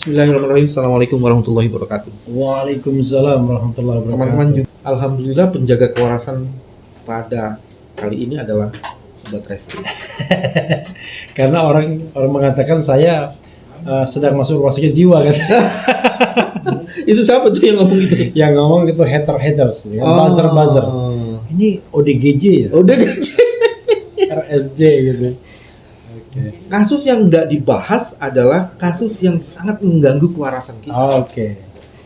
Bismillahirrahmanirrahim. Assalamualaikum warahmatullahi wabarakatuh. Waalaikumsalam warahmatullahi wabarakatuh. Teman-teman juga, alhamdulillah penjaga kewarasan pada kali ini adalah Sobat Refli. Karena orang mengatakan saya sedang masuk rumah sakit jiwa kan. Itu siapa tuh yang ngomong itu? Yang ngomong itu haters, ya, buzzer. Ini ODGJ ya, Udah gaji. RSJ gitu. Oke. Kasus yang tidak dibahas adalah kasus yang sangat mengganggu kewarasan kita. Oke.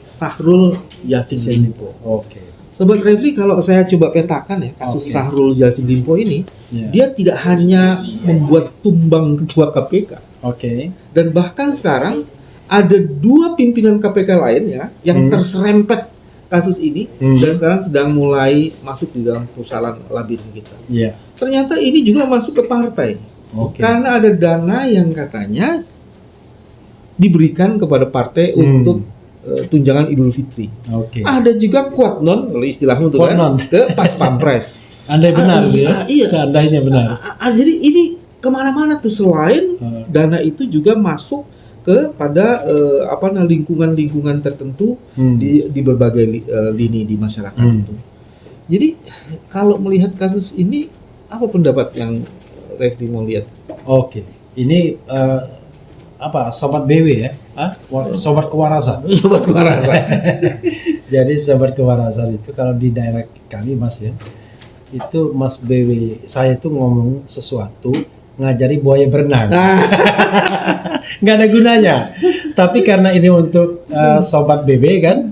Sahrul Yassin Limpo. Oke. Sobat Refli, kalau saya coba petakan ya kasus Oke. Sahrul Yassin Limpo ini, Ya. dia tidak hanya membuat tumbang ketua KPK, Oke. dan bahkan sekarang ada dua pimpinan KPK lain ya yang terserempet kasus ini dan sekarang sedang mulai masuk di dalam pusaran labirin kita. Iya. Ternyata ini juga masuk ke partai. Oke. Karena ada dana yang katanya diberikan kepada partai untuk tunjangan Idul Fitri. Oke. Ada juga quote-non, kalau istilahmu tuh kan, Quote-non. ke pas pampres. Andai benar iya, ya. iya. Seandainya benar. Jadi ini kemana-mana tuh, selain dana itu juga masuk kepada lingkungan-lingkungan tertentu di berbagai lini di masyarakat itu. Jadi kalau melihat kasus ini, apa pendapat yang Refli mau lihat? Oke. Ini sobat BW ya? Sobat kewarasan. Sobat kewarasan. Jadi sobat kewarasan itu kalau di daerah kami Mas ya, itu Mas BW saya itu ngomong sesuatu ngajari buaya berenang. Nggak ada gunanya. Tapi karena ini untuk sobat BW kan,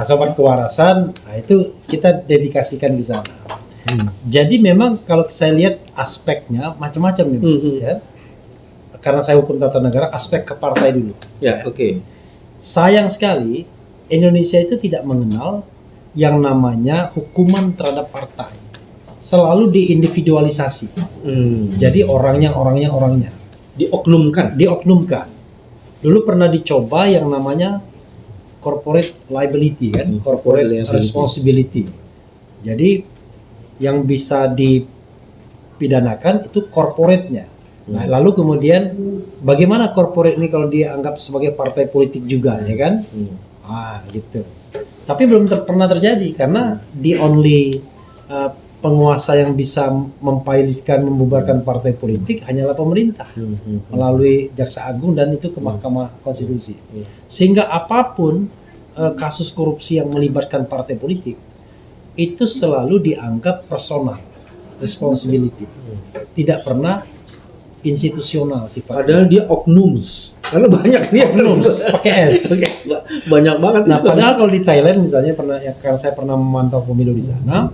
sobat kewarasan, itu kita dedikasikan di sana. Jadi memang kalau saya lihat aspeknya macam-macam nih Mas ya. Karena saya hukum tata negara, aspek ke partai dulu. Ya, oke. Sayang sekali Indonesia itu tidak mengenal yang namanya hukuman terhadap partai. Selalu diindividualisasi. Jadi orangnya. Dioknumkan. Dulu pernah dicoba yang namanya corporate liability kan, corporate responsibility. Jadi yang bisa dipidanakan itu corporate-nya. Nah, lalu kemudian bagaimana corporate ini kalau dianggap sebagai partai politik juga, ya kan? Gitu. Tapi belum pernah terjadi karena the only penguasa yang bisa mempilotkan, membubarkan partai politik hanyalah pemerintah melalui Jaksa Agung dan itu ke Mahkamah Konstitusi. Sehingga apapun kasus korupsi yang melibatkan partai politik itu selalu dianggap personal responsibility, tidak pernah institusional sifatnya. Padahal dia oknums. Karena banyak dia Oknums, pakai S. Banyak banget. Nah, itu. padahal kalau di Thailand misalnya karena saya pernah memantau pemilu di sana,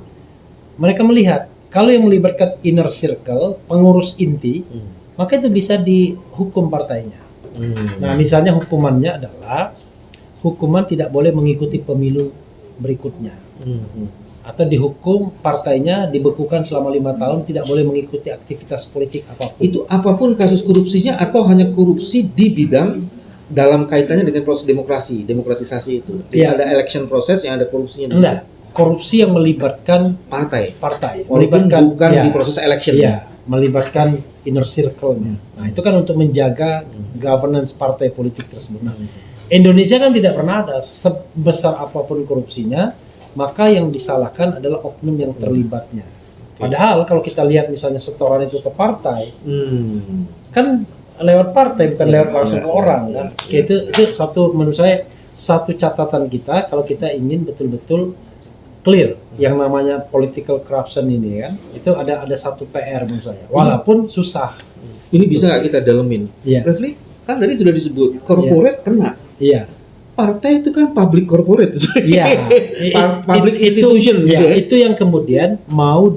mereka melihat kalau yang melibatkan inner circle, pengurus inti, maka itu bisa dihukum partainya. Nah, misalnya hukumannya adalah hukuman tidak boleh mengikuti pemilu berikutnya. Atau dihukum partainya dibekukan selama 5 tahun, tidak boleh mengikuti aktivitas politik apapun. Itu apapun kasus korupsinya atau hanya korupsi di bidang dalam kaitannya dengan proses demokratisasi itu. Iya. Ada election proses yang ada korupsinya. Enggak, korupsi yang melibatkan Partai. melibatkan Bukan di proses election. Iya, melibatkan inner circle-nya. Nah, itu kan untuk menjaga governance partai politik tersebut. Nah, Indonesia kan tidak pernah ada sebesar apapun korupsinya, maka yang disalahkan adalah oknum yang terlibatnya. Padahal kalau kita lihat misalnya setoran itu ke partai, kan lewat partai bukan lewat langsung ke orang kan. Itu satu, menurut saya satu catatan kita kalau kita ingin betul-betul clear yang namanya political corruption ini kan. Itu ada satu PR menurut saya. Walaupun susah. Ini bisa nggak kita dalemin? Iya. Refli, kan tadi sudah disebut corporate kena. Iya. Partai itu kan public corporate. Iya. Public institution. Ya, gitu ya. itu yang kemudian mau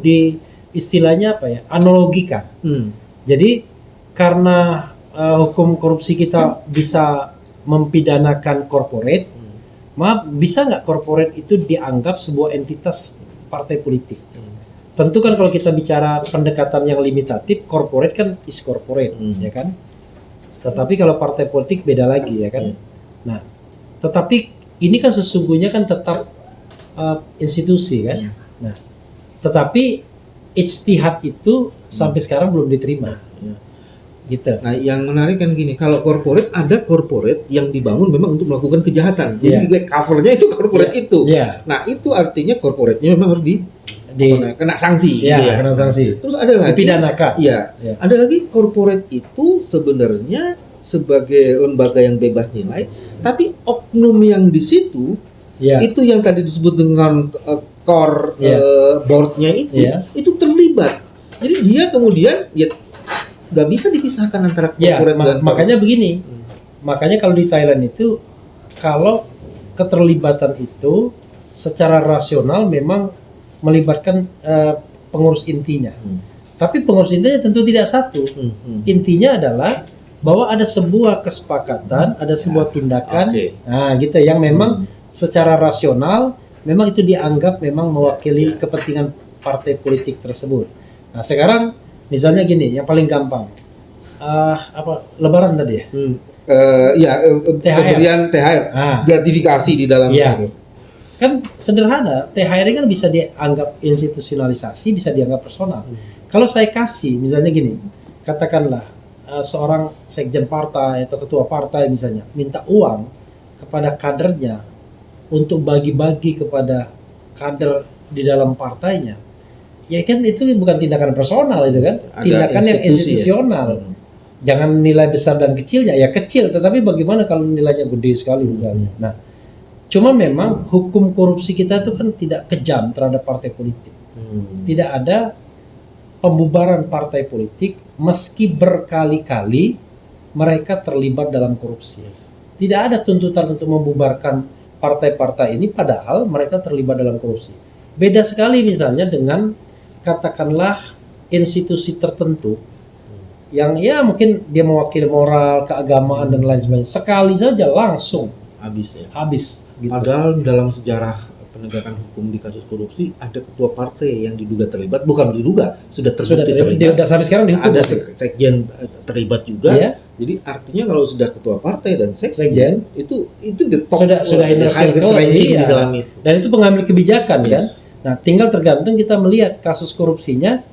istilahnya apa ya? Analogikan. Jadi karena hukum korupsi kita bisa mempidanakan corporate, bisa nggak corporate itu dianggap sebuah entitas partai politik? Tentu kan kalau kita bicara pendekatan yang limitatif, corporate kan is corporate, ya kan? Tetapi kalau partai politik beda lagi, ya kan? Nah, tetapi ini kan sesungguhnya kan tetap institusi kan? Nah, tetapi ijtihad itu sampai sekarang belum diterima. gitu. Nah, yang menarik kan gini, kalau corporate ada corporate yang dibangun memang untuk melakukan kejahatan. Jadi Iya. black cover-nya itu corporate itu. Iya. Nah, itu artinya corporate-nya memang harus kena sanksi Iya, gitu ya. kena sanksi. Terus ada lagi Dipidanakan. Iya. Iya. Ada lagi corporate itu sebenarnya sebagai lembaga yang bebas nilai, tapi oknum yang di situ Iya. itu yang tadi disebut dengan core Iya. board-nya itu terlibat. Jadi dia kemudian ya nggak bisa dipisahkan antara Ya, corporate dan makanya begini. Makanya kalau di Thailand itu, kalau keterlibatan itu secara rasional memang melibatkan pengurus intinya. Tapi pengurus intinya tentu tidak satu. Intinya adalah bahwa ada sebuah kesepakatan, ada sebuah tindakan, Oke. nah gitu yang memang secara rasional memang itu dianggap memang mewakili kepentingan partai politik tersebut. Nah sekarang misalnya gini, yang paling gampang, Lebaran tadi ya? THR. Pemberian THR, gratifikasi di dalam Iya. Kan sederhana, THR ini kan bisa dianggap institusionalisasi, bisa dianggap personal. Kalau saya kasih, misalnya gini, katakanlah seorang sekjen partai atau ketua partai misalnya minta uang kepada kadernya untuk bagi-bagi kepada kader di dalam partainya, ya kan itu bukan tindakan personal itu kan, Ada tindakan yang institusi, institusional. Jangan nilai besar dan kecilnya, ya kecil, tetapi bagaimana kalau nilainya gede sekali misalnya. Nah, cuma memang hukum korupsi kita itu kan tidak kejam terhadap partai politik. Tidak ada pembubaran partai politik meski berkali-kali mereka terlibat dalam korupsi. Tidak ada tuntutan untuk membubarkan partai-partai ini padahal mereka terlibat dalam korupsi. Beda sekali misalnya dengan katakanlah institusi tertentu yang ya mungkin dia mewakili moral, keagamaan dan lain sebagainya. Sekali saja langsung habis gitu. Padahal dalam sejarah penegakan hukum di kasus korupsi ada ketua partai yang diduga terlibat, bukan diduga, sudah terlibat. Dia sampai sekarang dihukum. Ada sekjen terlibat juga. Iya. Jadi artinya kalau sudah ketua partai dan Sekjen itu the top, sudah inner circle ranking di dalam itu. Dan itu pengambil kebijakan kan. Yes. Nah, tinggal tergantung kita melihat kasus korupsinya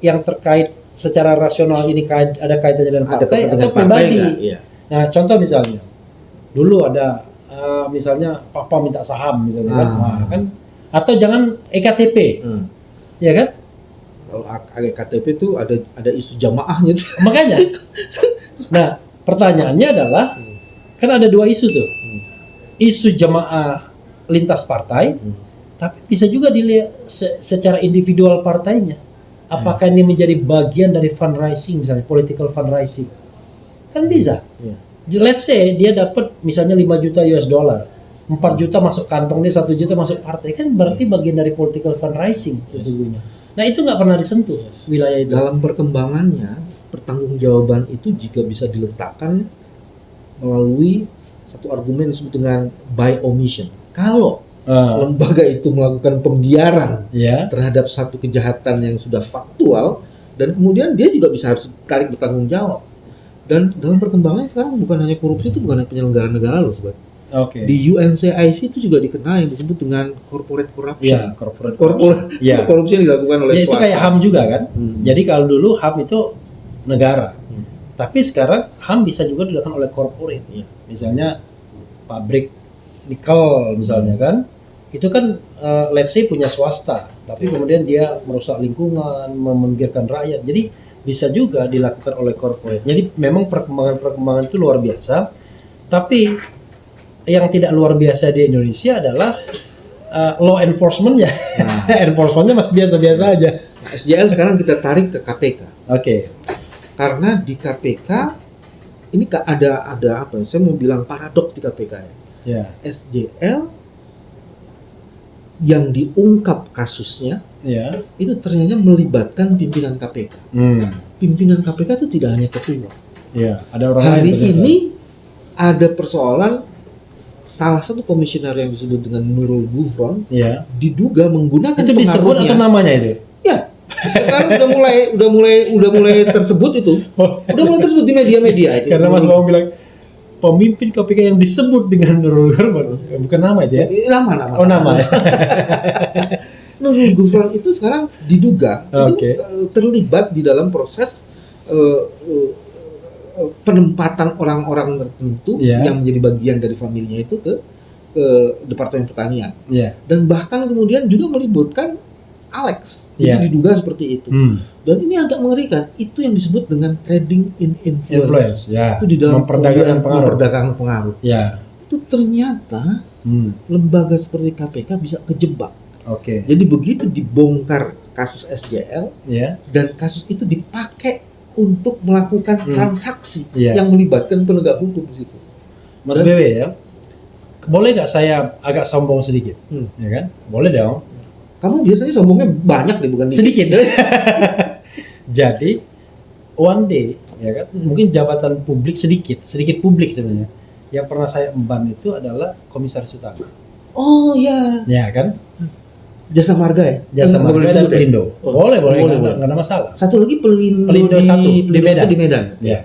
yang terkait secara rasional ini ada kaitannya dengan partai atau pribadi. Iya. Nah, contoh misalnya dulu ada misalnya papa minta saham misalnya kan, wah, kan atau jangan EKTP, ya kan? Kalau EKTP itu ada isu jamaahnya tuh. Makanya, nah pertanyaannya adalah kan ada dua isu tuh, isu jamaah lintas partai, tapi bisa juga dilihat secara individual partainya. Apakah ini menjadi bagian dari fundraising misalnya political fundraising? Kan bisa. Let's say dia dapat misalnya 5 juta US dollar, 4 juta masuk kantong dia, 1 juta masuk partai, kan berarti bagian dari political fundraising sesungguhnya. Nah itu nggak pernah disentuh wilayah itu. Dalam perkembangannya, pertanggungjawaban itu juga bisa diletakkan melalui satu argumen disebut dengan by omission. Kalau lembaga itu melakukan pembiaran terhadap satu kejahatan yang sudah faktual, dan kemudian dia juga bisa harus tarik bertanggung jawab. Dan dalam perkembangannya sekarang bukan hanya korupsi, itu bukan hanya penyelenggara negara loh sobat. Di UNCIC itu juga dikenal yang disebut dengan corporate corruption. Iya, corporate korupsi yang dilakukan oleh swasta. Itu kayak HAM juga kan. Jadi kalau dulu HAM itu negara. Tapi sekarang HAM bisa juga dilakukan oleh corporate. Misalnya pabrik nikel misalnya kan. Itu kan let's say punya swasta, tapi kemudian dia merusak lingkungan, meminggirkan rakyat. Jadi bisa juga dilakukan oleh corporate. Jadi memang perkembangan itu luar biasa. Tapi yang tidak luar biasa di Indonesia adalah law enforcement-nya. Enforcement-nya masih biasa-biasa aja. SJL sekarang kita tarik ke KPK. Oke. Karena di KPK ini ada apa? Saya mau bilang paradoks di KPK ya. SJL yang diungkap kasusnya itu ternyata melibatkan pimpinan KPK. Pimpinan KPK itu tidak hanya ketua. Ada orang Hari lain ini ada persoalan salah satu komisioner yang disebut dengan Nurul Gufron diduga menggunakan itu disebut atau namanya itu? Ya. Sekarang udah mulai tersebut itu. Udah mulai tersebut di media-media itu. Karena Mas Bawang bilang pemimpin KPK yang disebut dengan Nurul Gufron, bukan nama itu ya? Nama. Oh nama. Nurul Gufron itu sekarang diduga itu terlibat di dalam proses eh, eh, penempatan orang-orang tertentu yang menjadi bagian dari familinya itu ke Departemen Pertanian. Dan bahkan kemudian juga melibatkan Alex, itu diduga seperti itu. Dan ini agak mengerikan. Itu yang disebut dengan trading in influence. Itu di dalam memperdagangkan pengaruh. Itu ternyata lembaga seperti KPK bisa kejebak. Jadi begitu dibongkar kasus SJL, dan kasus itu dipakai untuk melakukan transaksi yang melibatkan penegak hukum di situ. Mas BW ya, boleh nggak saya agak sombong sedikit? Ya kan? Boleh dong. Kamu biasanya sombongnya banyak deh, bukan sedikit. Jadi one day, ya kan, mungkin jabatan publik sedikit publik sebenarnya. Yang pernah saya emban itu adalah Komisaris Utama. Oh ya. Ya kan? Jasa Marga ya? Jasa Marga dan Pelindo. Boleh, nggak ada masalah. Satu lagi Pelindo di Medan. Ya.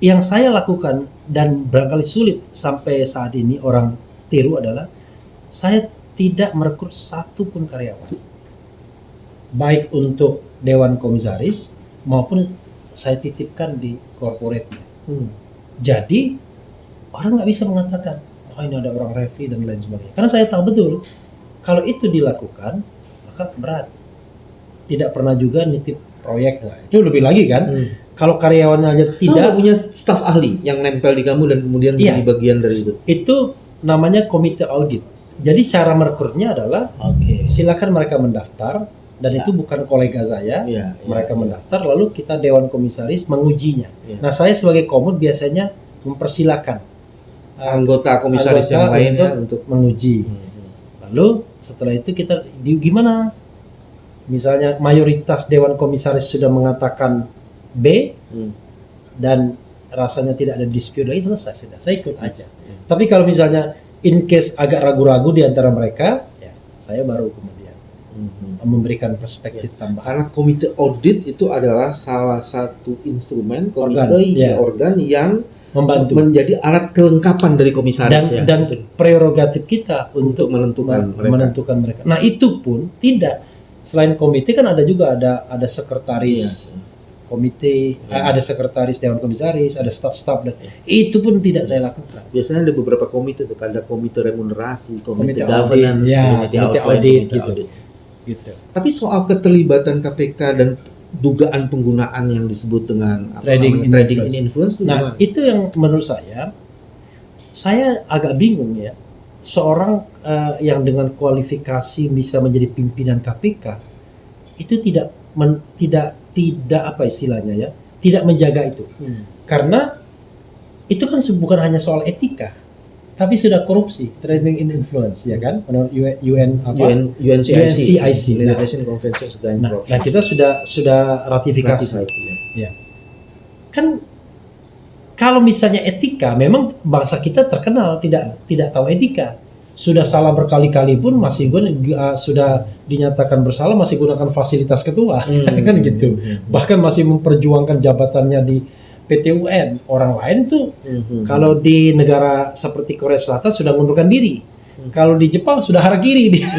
Yang saya lakukan dan barangkali sulit sampai saat ini orang tiru adalah saya tidak merekrut satu pun karyawan, baik untuk Dewan Komisaris maupun saya titipkan di corporate. Jadi orang nggak bisa mengatakan, oh ini ada orang refi dan lain sebagainya. Karena saya tahu betul kalau itu dilakukan maka berat. Tidak pernah juga nitip proyek, nah, itu lebih lagi kan. Kalau karyawannya aja tidak punya staf ahli yang nempel di kamu dan kemudian menjadi bagian dari itu. Itu namanya komite audit. Jadi cara merekrutnya adalah silakan mereka mendaftar dan itu bukan kolega saya. Mereka mendaftar lalu kita Dewan Komisaris mengujinya. Nah, saya sebagai komut biasanya mempersilakan anggota komisaris yang lainnya untuk menguji. Lalu setelah itu kita gimana? Misalnya mayoritas Dewan Komisaris sudah mengatakan B dan rasanya tidak ada dispute lagi, selesai sudah. Saya ikut aja. Tapi kalau misalnya in case agak ragu-ragu di antara mereka, ya saya baru kemudian memberikan perspektif tambahan. Karena komite audit itu adalah salah satu instrumen organ yang membantu menjadi alat kelengkapan dari komisaris dan prerogatif kita untuk menentukan mereka. Nah, itu pun tidak, selain komite kan ada juga ada sekretaris komite, ada sekretaris Dewan Komisaris, ada staf-staf, dan itu pun tidak saya lakukan. Biasanya ada beberapa komite tuh, ada komite remunerasi, komite governance, komite audit gitu. Tapi soal keterlibatan KPK dan dugaan penggunaan yang disebut dengan trading in influence, nah itu yang menurut saya agak bingung ya. Seorang yang dengan kualifikasi bisa menjadi pimpinan KPK itu tidak apa istilahnya ya, tidak menjaga itu. Karena itu kan bukan hanya soal etika, tapi sudah korupsi, trading in influence, ya kan? Menurut UNCIC. Nah, kita sudah ratifikasi. Ya. Kan kalau misalnya etika, memang bangsa kita terkenal tidak tahu etika. Sudah salah berkali-kali pun masih sudah dinyatakan bersalah masih gunakan fasilitas ketua, kan gitu. Bahkan masih memperjuangkan jabatannya di PT UN. Orang lain tuh kalau di negara seperti Korea Selatan sudah mengundurkan diri. Kalau di Jepang sudah harakiri dia.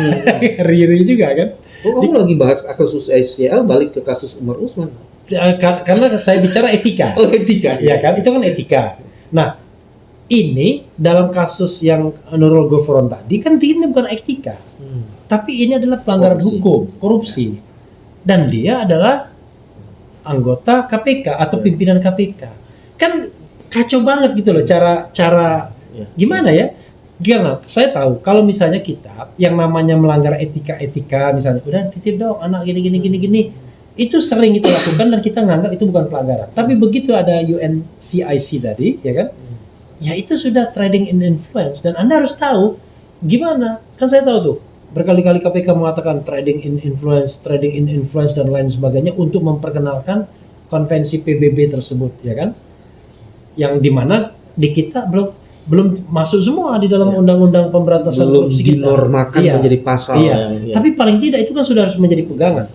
Riri juga kan. Kamu lagi bahas kasus SCL, balik ke kasus Umar Usman. Karena saya bicara etika. Etika. Ya kan, itu kan etika. Nah, ini dalam kasus yang Nurul Gufron tadi kan ini bukan etika, tapi ini adalah pelanggaran hukum, korupsi, dan dia adalah anggota KPK atau pimpinan KPK. Kan kacau banget gitu loh cara gimana ya? Gimana? Saya tahu kalau misalnya kita yang namanya melanggar etika misalnya, udah titip dong anak gini, itu sering kita lakukan dan kita nganggap itu bukan pelanggaran. Tapi begitu ada UNCIC tadi, ya kan? Ya itu sudah trading in influence dan Anda harus tahu gimana. Kan saya tahu tuh berkali-kali KPK mengatakan trading in influence dan lain sebagainya untuk memperkenalkan konvensi PBB tersebut, ya kan? Yang dimana di kita belum masuk semua di dalam undang-undang pemberantasan korupsi kita. Belum dinormakan menjadi pasal. Tapi paling tidak itu kan sudah harus menjadi pegangan.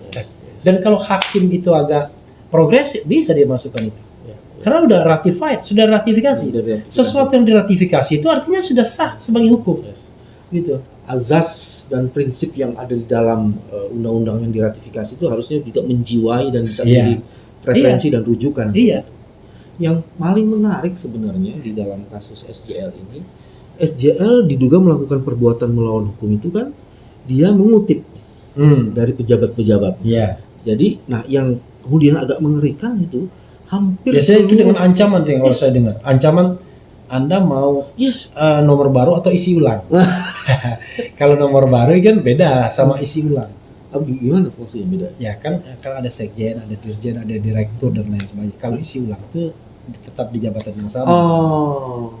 Dan kalau hakim itu agak progresif bisa dia masukkan itu. Karena sudah ratifikasi. Sesuatu yang diratifikasi itu artinya sudah sah sebagai hukum. Gitu. Azas dan prinsip yang ada di dalam undang-undang yang diratifikasi itu harusnya juga menjiwai dan bisa menjadi referensi dan rujukan. Iya. Yang paling menarik sebenarnya di dalam kasus SJL ini, SJL diduga melakukan perbuatan melawan hukum itu kan dia mengutip dari pejabat-pejabat. Iya. Jadi, nah yang kemudian agak mengerikan itu hampir Biasanya itu dengan ancaman yang kalau saya dengar. Ancaman Anda mau nomor baru atau isi ulang. Kalau nomor baru kan beda sama isi ulang. Gimana maksudnya beda? Ya kan ada sekjen, ada dirjen, ada direktur dan lain sebagainya. Kalau isi ulang itu tetap di jabatan yang sama.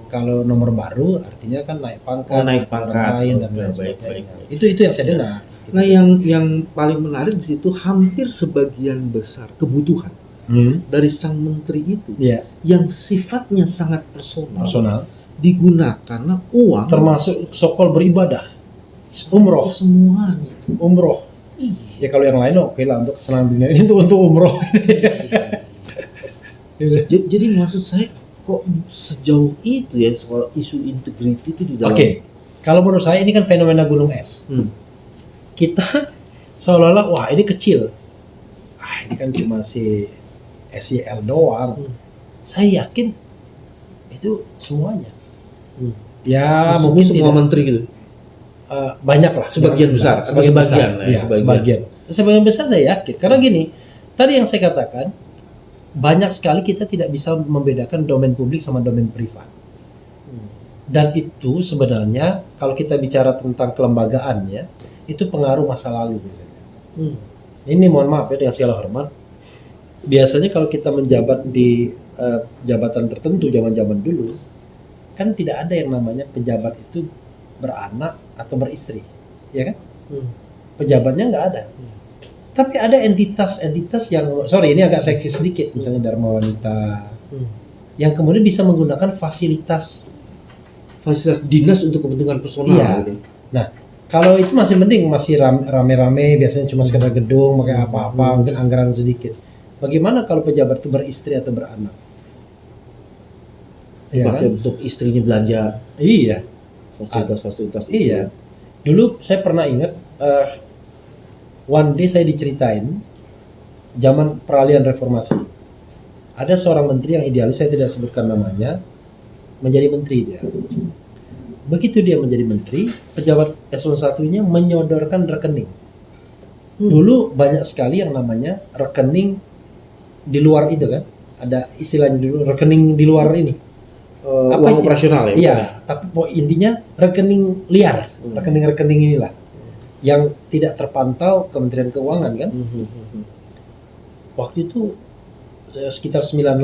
Kalau nomor baru artinya kan naik pangkat, naik pangkat lain dan lain sebagainya. Itu yang saya dengar. Nah, yang paling menarik di situ hampir sebagian besar kebutuhan dari sang menteri itu yang sifatnya sangat personal digunakan karena uang, termasuk sokol beribadah, umroh semuanya. Umroh. Ya kalau yang lain oke lah untuk kesenangan dunia, ini untuk umroh. Jadi maksud saya kok sejauh itu ya soal isu integriti itu di dalam. Kalau menurut saya ini kan fenomena gunung es. Kita seolah-olah wah ini kecil. Ini kan cuma si SYL doang. Saya yakin itu semuanya. Ya maksudnya mungkin semua menteri gitu. Banyak lah. Sebagian besar. Sebagian besar saya yakin. Karena gini, tadi yang saya katakan banyak sekali kita tidak bisa membedakan domain publik sama domain privat. Dan itu sebenarnya kalau kita bicara tentang kelembagaan ya, itu pengaruh masa lalu biasanya. Ini mohon maaf ya dengan segala hormat. Biasanya kalau kita menjabat di jabatan tertentu zaman-zaman dulu, kan tidak ada yang namanya pejabat itu beranak atau beristri, ya kan? Pejabatnya nggak ada. Tapi ada entitas-entitas yang, ini agak seksi sedikit, misalnya Dharma Wanita, yang kemudian bisa menggunakan fasilitas dinas untuk kepentingan personal. Iya. Gitu. Nah, kalau itu masih mending, masih rame-rame, biasanya cuma sekedar gedung, pakai apa-apa, mungkin anggaran sedikit. Bagaimana kalau pejabat itu beristri atau beranak? Ya, pakai kan? Untuk istrinya belanja. Iya. Fasilitas-fasilitas. Iya. Dulu saya pernah ingat. One day saya diceritain zaman peralihan reformasi, ada seorang menteri yang idealis, saya tidak sebutkan namanya, menjadi menteri dia. Begitu dia menjadi menteri, pejabat eselon 1-nya menyodorkan rekening. Dulu banyak sekali yang namanya rekening di luar itu kan, ada istilahnya dulu rekening di luar ini. Apa operasional ya? Iya, tapi intinya rekening liar, rekening-rekening inilah yang tidak terpantau Kementerian Keuangan kan. Waktu itu sekitar 99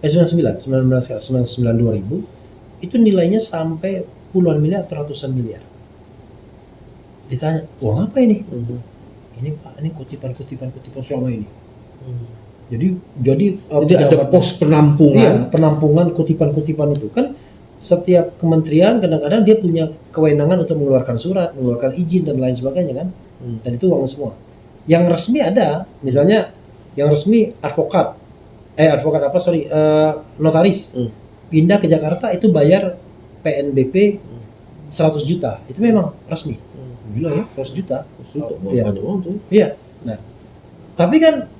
2000 itu nilainya sampai puluhan miliar atau ratusan miliar. Ditanya, uang apa ini? Ini Pak, ini kutipan selama ini. Jadi ada pos penampungan. Iya, penampungan kutipan-kutipan itu kan. Setiap kementerian kadang-kadang dia punya kewenangan untuk mengeluarkan surat, mengeluarkan izin dan lain sebagainya kan. Dan itu uang semua. Yang resmi ada, misalnya yang resmi notaris. Pindah ke Jakarta itu bayar PNBP 100 juta. Itu memang resmi. Gila ya, 100 juta. Iya. Nah, tapi kan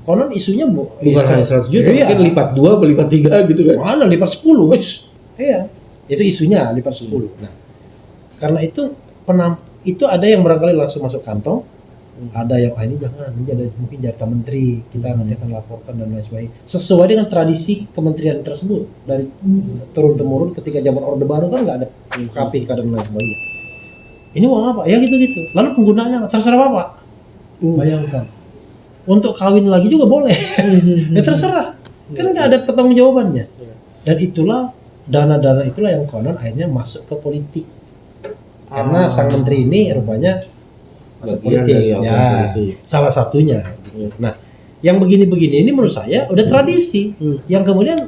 konon isunya bukan hanya 100 juta, mungkin lipat 2 atau lipat 3 gitu kan. Mana lipat 10. Iya, itu isunya lipat 10. Nah, karena itu itu ada yang barangkali langsung masuk kantong, ada yang ini jangan, ini ada mungkin jatah menteri, kita nanti akan laporkan dan lain sebagainya. Sesuai dengan tradisi kementerian tersebut dari turun temurun ketika zaman Orde Baru kan nggak ada KPK dan lain sebagainya. Ini uang apa? Ya gitu-gitu. Lalu penggunaannya terserah Bapak. Bayangkan. Untuk kawin lagi juga boleh. Ya terserah. Kan nggak ada pertanggungjawabannya. Dan itulah dana-dana itulah yang konon akhirnya masuk ke politik. Karena sang menteri ini rupanya masuk politik. Ya, salah satunya. Nah, yang begini-begini ini menurut saya udah tradisi. Yang kemudian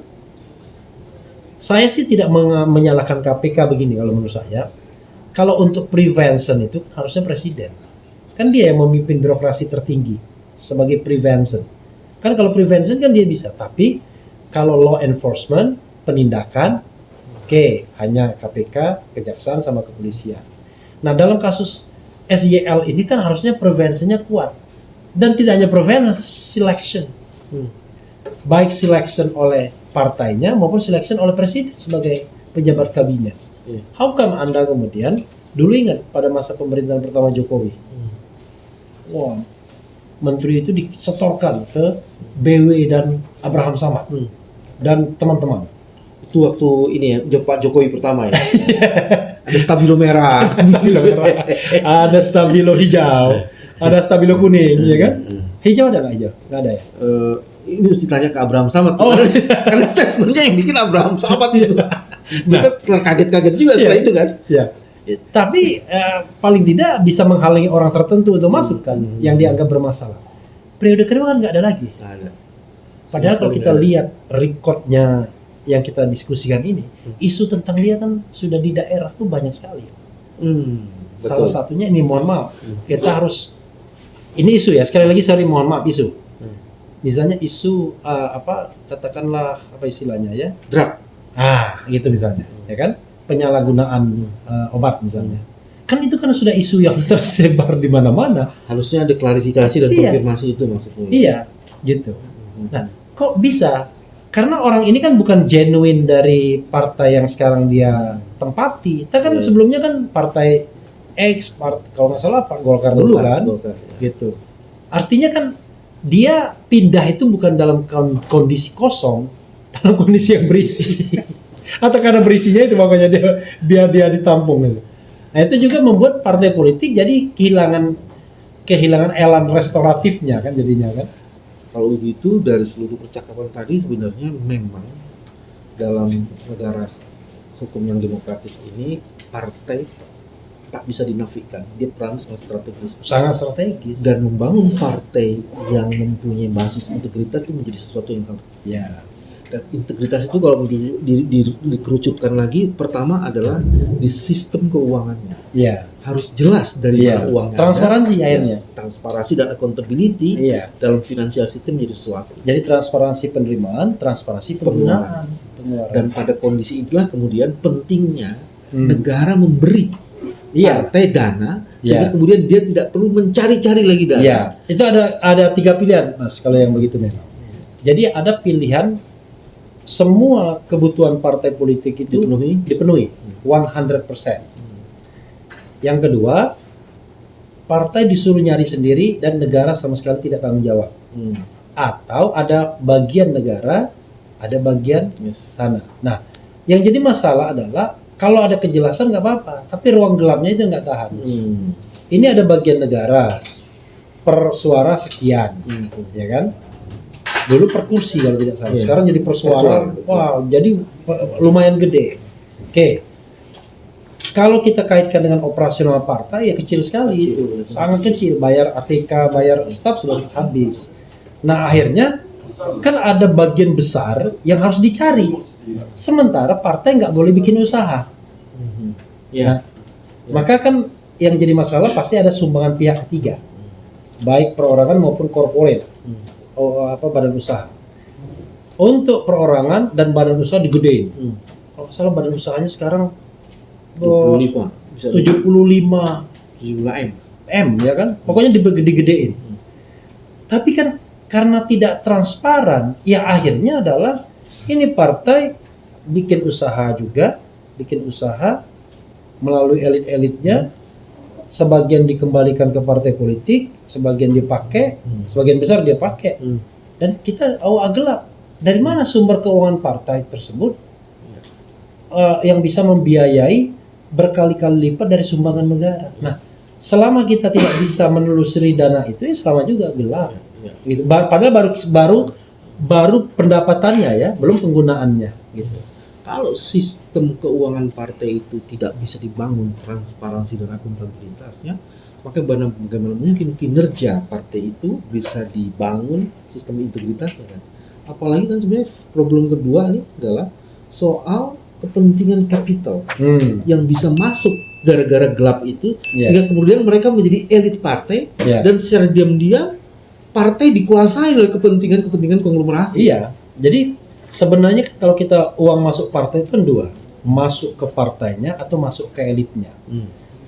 saya sih tidak menyalahkan KPK begini kalau menurut saya. Kalau untuk prevention itu harusnya presiden. Kan dia yang memimpin birokrasi tertinggi sebagai prevention. Kan kalau prevention kan dia bisa, tapi kalau law enforcement, penindakan, hanya KPK, kejaksaan sama kepolisian. Nah, dalam kasus SYL ini kan harusnya prevensinya kuat. Dan tidak hanya preference, selection. Baik selection oleh partainya maupun selection oleh presiden sebagai pejabat kabinet. How come Anda kemudian dulu ingat pada masa pemerintahan pertama Jokowi, wah, menteri itu disetorkan ke BW dan Abraham Samad dan teman-teman. Itu waktu ini ya, Pak Jokowi pertama ya. Ada stabilo merah, Ada stabilo hijau, ada stabilo kuning, ya kan? Hijau ada nggak hijau? Nggak ada ya? Ini mesti tanya ke Abraham Samad. Oh. Karena statementnya yang bikin Abraham Samad itu. Kita kaget-kaget juga setelah itu kan. Ya. Tapi paling tidak bisa menghalangi orang tertentu untuk masuk kan, yang dianggap bermasalah. Periode kedua kan nggak ada lagi. Nggak ada. Padahal kalau kita lihat rekodnya yang kita diskusikan ini, isu tentang dia kan sudah di daerah tuh banyak sekali. Salah satunya ini, mohon maaf, kita harus, ini isu ya, sekali lagi sorry, mohon maaf, isu. Misalnya isu katakanlah apa istilahnya ya, drug, gitu misalnya, ya kan, penyalahgunaan obat misalnya, kan itu kan sudah isu yang tersebar di mana-mana. Harusnya ada klarifikasi dan konfirmasi itu maksudnya. Iya, gitu. Nah, kok bisa? Karena orang ini kan bukan genuine dari partai yang sekarang dia tempati. Kita kan sebelumnya kan partai X, kalau nggak salah Pak Golkar dulu kan, gitu. Artinya kan dia pindah itu bukan dalam kondisi kosong, dalam kondisi yang berisi. Atau karena berisinya itu makanya dia ditampung gitu. Nah itu juga membuat partai politik jadi kehilangan elan restoratifnya kan jadinya kan. Kalau begitu dari seluruh percakapan tadi sebenarnya memang dalam negara hukum yang demokratis ini partai tak bisa dinafikan, dia peran sangat strategis dan membangun partai yang mempunyai basis integritas itu menjadi sesuatu yang dan integritas itu kalau dikerucutkan lagi, pertama adalah di sistem keuangannya. Harus jelas dari mana uangnya. Transparansi akhirnya. Transparansi dan accountability dalam finansial sistem menjadi sesuatu. Jadi transparansi penerimaan, transparansi penggunaan. Dan pada kondisi itulah kemudian pentingnya negara memberi partai dana sehingga kemudian dia tidak perlu mencari-cari lagi dana. Itu ada 3 pilihan, Mas, kalau yang begitu memang. Jadi ada pilihan semua kebutuhan partai politik itu dipenuhi 100%. Yang kedua, partai disuruh nyari sendiri dan negara sama sekali tidak tanggung jawab. Atau ada bagian negara, ada bagian sana. Nah, yang jadi masalah adalah kalau ada kejelasan nggak apa-apa, tapi ruang gelapnya itu nggak tahan. Ini ada bagian negara per suara sekian, ya kan? Dulu per kursi kalau tidak salah. Sekarang jadi per suara. Wow, jadi lumayan gede. Oke. Kalau kita kaitkan dengan operasional partai ya kecil sekali itu. Sangat kecil. Bayar ATK, bayar staf sudah habis. Nah, akhirnya kan ada bagian besar yang harus dicari. Sementara partai nggak boleh bikin usaha. Maka kan yang jadi masalah pasti ada sumbangan pihak ketiga. Baik perorangan maupun korporat. Badan usaha. Untuk perorangan dan badan usaha digedein. Kalau salah badan usahanya sekarang 75 M ya kan? Pokoknya digedein. Tapi kan karena tidak transparan, ya akhirnya adalah ini partai bikin usaha melalui elit-elitnya. Sebagian dikembalikan ke partai politik, sebagian dipakai, sebagian besar dia pakai. Dan kita gelap. Dari mana sumber keuangan partai tersebut yang bisa membiayai berkali-kali lipat dari sumbangan negara? Nah, selama kita tidak bisa menelusuri dana itu, ya selama juga gelap. Gitu. Padahal baru pendapatannya ya, belum penggunaannya. Gitu. Kalau sistem keuangan partai itu tidak bisa dibangun transparansi dan akuntabilitasnya, maka bagaimana mungkin kinerja partai itu bisa dibangun sistem integritasnya kan? Apalagi kan sebenarnya problem kedua ini adalah soal kepentingan kapital yang bisa masuk gara-gara gelap itu, sehingga kemudian mereka menjadi elit partai dan secara diam-diam partai dikuasai oleh kepentingan konglomerasi. Jadi sebenarnya kalau kita uang masuk partai itu kan 2, masuk ke partainya atau masuk ke elitnya.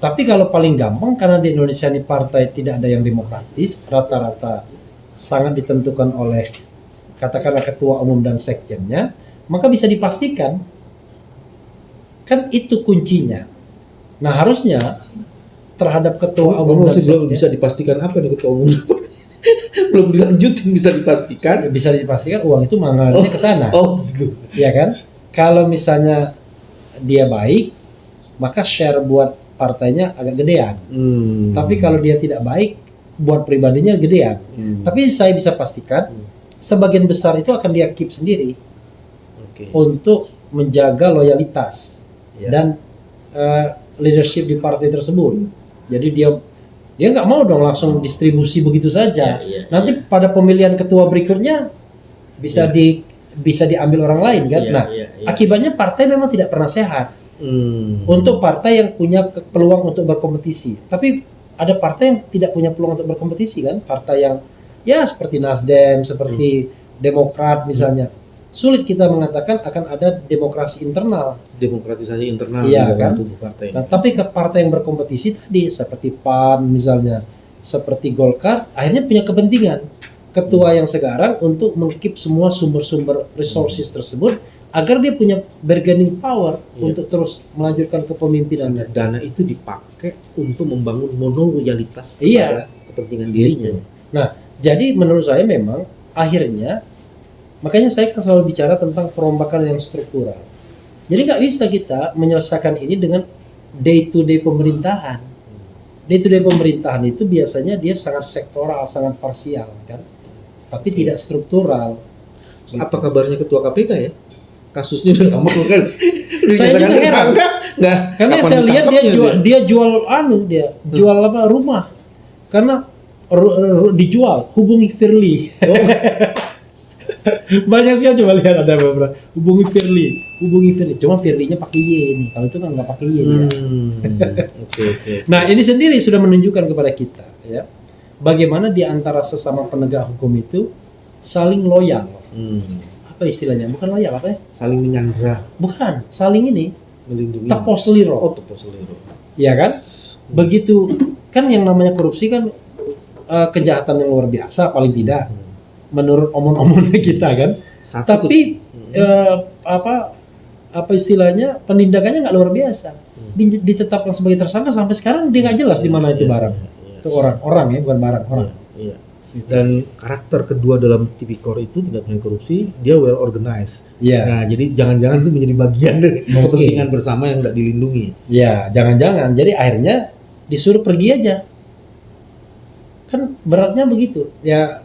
Tapi kalau paling gampang, karena di Indonesia ini partai tidak ada yang demokratis, rata-rata sangat ditentukan oleh katakanlah ketua umum dan sekjennya, maka bisa dipastikan kan itu kuncinya. Nah harusnya terhadap ketua umum dan belum sekjen bisa dipastikan apa nih ketua umum? Belum dilanjutin bisa dipastikan. bisa dipastikan uang itu mengalirnya ke sana. Oh, gitu. Ya kan? Kalau misalnya dia baik, maka share buat partainya agak gedean. Tapi kalau dia tidak baik, buat pribadinya gedean. Tapi saya bisa pastikan sebagian besar itu akan dia keep sendiri untuk menjaga loyalitas dan leadership di partai tersebut. Jadi dia nggak mau dong langsung distribusi begitu saja. Nanti pada pemilihan ketua berikutnya bisa diambil orang lain kan. Akibatnya partai memang tidak pernah sehat. Untuk partai yang punya peluang untuk berkompetisi. Tapi ada partai yang tidak punya peluang untuk berkompetisi kan. Partai yang ya seperti Nasdem, seperti Demokrat misalnya. Sulit kita mengatakan akan ada demokrasi internal. Demokratisasi internal iya, di dalam kan? tubuh partai. Nah, tapi ke partai yang berkompetisi tadi seperti PAN misalnya, seperti Golkar, akhirnya punya kepentingan ketua yang sekarang untuk mengkeep semua sumber-sumber resources tersebut agar dia punya bargaining power untuk terus melanjutkan kepemimpinan. Dana itu dipakai untuk membangun monoloyalitas kepentingan dirinya. Nah, jadi menurut saya memang akhirnya, makanya saya kan selalu bicara tentang perombakan yang struktural. Jadi nggak bisa kita menyelesaikan ini dengan day to day pemerintahan. Day to day pemerintahan itu biasanya dia sangat sektoral, sangat parsial kan, tapi tidak struktural. Apa kabarnya ketua KPK ya? Kasusnya udah lama kan? Saya juga heran. Nggak, karena saya lihat dia jual apa rumah, karena dijual, hubungi Firly. Banyak sekali, coba lihat ada beberapa hubungi Firly, cuma Firly-nya pakai Y nih, kalau itu kan nggak pakai Y. Nah ini sendiri sudah menunjukkan kepada kita ya bagaimana di antara sesama penegak hukum itu saling loyal. Apa istilahnya? Bukan loyal, apa ya? Saling menyandra. Bukan, saling ini melindungi. Tepos seliro. Oh, tepos seliro. Iya kan? Begitu kan yang namanya korupsi kan kejahatan yang luar biasa paling tidak menurut omong-omongnya kita kan. Tapi apa istilahnya penindakannya nggak luar biasa. Ditetapkan sebagai tersangka sampai sekarang dia nggak jelas di mana itu barang. Itu orang ya, bukan barang, orang. Iya. Dan karakter kedua dalam tipikor itu tindak pidana korupsi, dia well organized. Nah, jadi jangan-jangan itu menjadi bagian dari kepentingan bersama yang tidak dilindungi. Ya, jangan-jangan. Jadi akhirnya disuruh pergi aja. Kan beratnya begitu. Ya,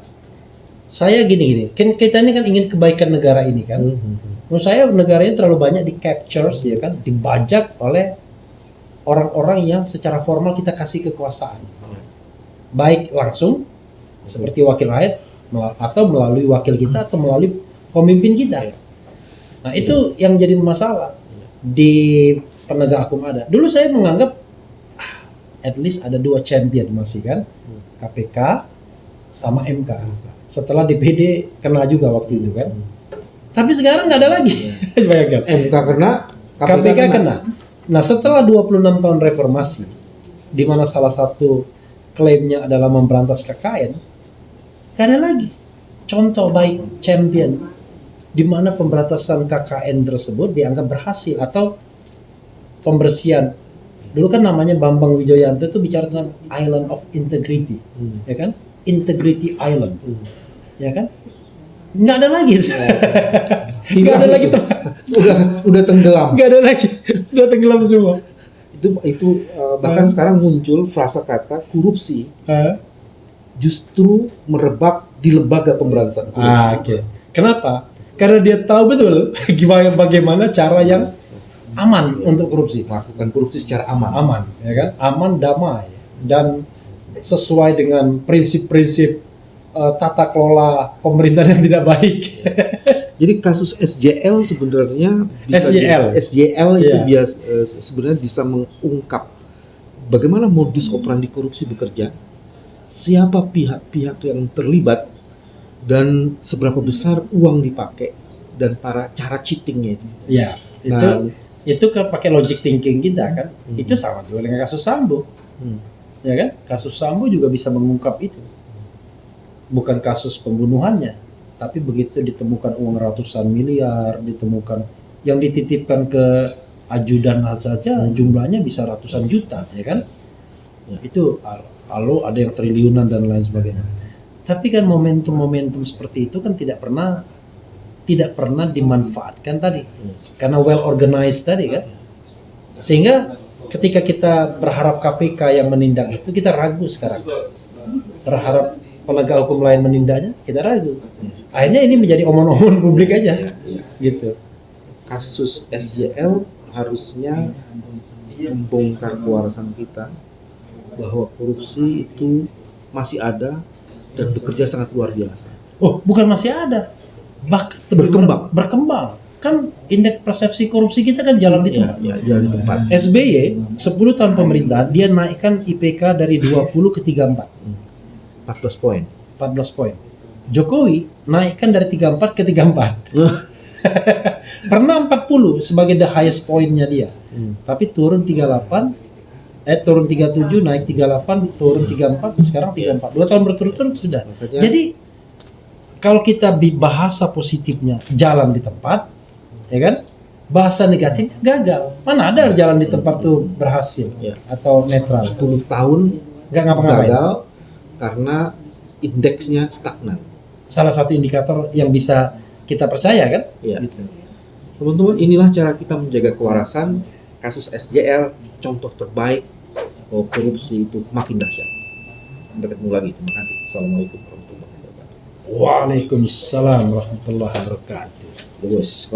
saya gini. Kan kita ini kan ingin kebaikan negara ini kan. Menurut saya negaranya terlalu banyak di capture ya kan, dibajak oleh orang-orang yang secara formal kita kasih kekuasaan. Baik langsung seperti wakil rakyat atau melalui wakil kita atau melalui pemimpin kita. Nah itu yang jadi masalah di penegak hukum ada. Dulu saya menganggap at least ada dua champion masih kan, KPK sama MK. Setelah DPD kena juga waktu itu kan. Tapi sekarang nggak ada lagi. Bayangkan. MK kena, KPK kena. Nah setelah 26 tahun reformasi, di mana salah satu klaimnya adalah memberantas KKN, gak ada lagi contoh baik champion di mana pemberantasan KKN tersebut dianggap berhasil atau pembersihan. Dulu kan namanya Bambang Wijoyanto itu bicara tentang Island of Integrity, ya kan? Integrity Island, ya kan? Nggak ada lagi, nggak ada lagi udah tenggelam, nggak ada lagi, udah tenggelam semua. Itu bahkan sekarang muncul frasa kata korupsi. Justru merebak di lembaga pemberantasan korupsi. Kenapa? Karena dia tahu betul bagaimana cara yang aman untuk korupsi. Melakukan korupsi secara aman. Aman, ya kan? Aman, damai, dan sesuai dengan prinsip-prinsip tata kelola pemerintahan yang tidak baik. Jadi kasus SJL sebenarnya SJL itu sebenarnya bisa mengungkap bagaimana modus operandi korupsi bekerja. Siapa pihak-pihak yang terlibat dan seberapa besar uang dipakai dan cara cheatingnya itu. Ya, itu Itu kan pakai logic thinking kita kan. Itu sama juga dengan kasus Sambo. Ya kan? Kasus Sambo juga bisa mengungkap itu. Bukan kasus pembunuhannya, tapi begitu ditemukan uang ratusan miliar, ditemukan yang dititipkan ke ajudan saja jumlahnya bisa ratusan juta, ya kan? Itu lalu ada yang triliunan dan lain sebagainya. Tapi kan momentum-momentum seperti itu kan tidak pernah dimanfaatkan tadi, karena well organized tadi kan. Sehingga ketika kita berharap KPK yang menindak itu, kita ragu sekarang. Berharap penegak hukum lain menindaknya, kita ragu. Akhirnya ini menjadi omon-omon publik aja, gitu. Kasus SJL harusnya membongkar kewarasan kita bahwa korupsi itu masih ada dan bekerja sangat luar biasa. Oh, bukan masih ada, bahkan berkembang. Kan indeks persepsi korupsi kita kan jalan di tempat. Jalan di tempat. SBY 10 tahun pemerintahan dia naikkan IPK dari 20 ke 34. 14 poin. 14 poin. Jokowi naikkan dari 34 ke 34. Pernah 40 sebagai the highest poinnya dia. Tapi turun 38, turun 37, naik 38, turun 34, sekarang 34. 2 tahun berturut-turut sudah. Jadi kalau kita bahasa positifnya jalan di tempat, ya kan? Bahasa negatifnya gagal. Mana ada jalan di tempat tuh berhasil atau netral? 10 tahun nggak ngapa-ngapain. Gagal karena indeksnya stagnan. Salah satu indikator yang bisa kita percaya kan? Gitu. Teman-teman, inilah cara kita menjaga kewarasan. Kasus SJL contoh terbaik bahwa korupsi itu makin dahsyat. Sampai ketemu lagi. Terima kasih. Assalamualaikum warahmatullahi wabarakatuh. Waalaikumsalam warahmatullahi wabarakatuh. Lulus.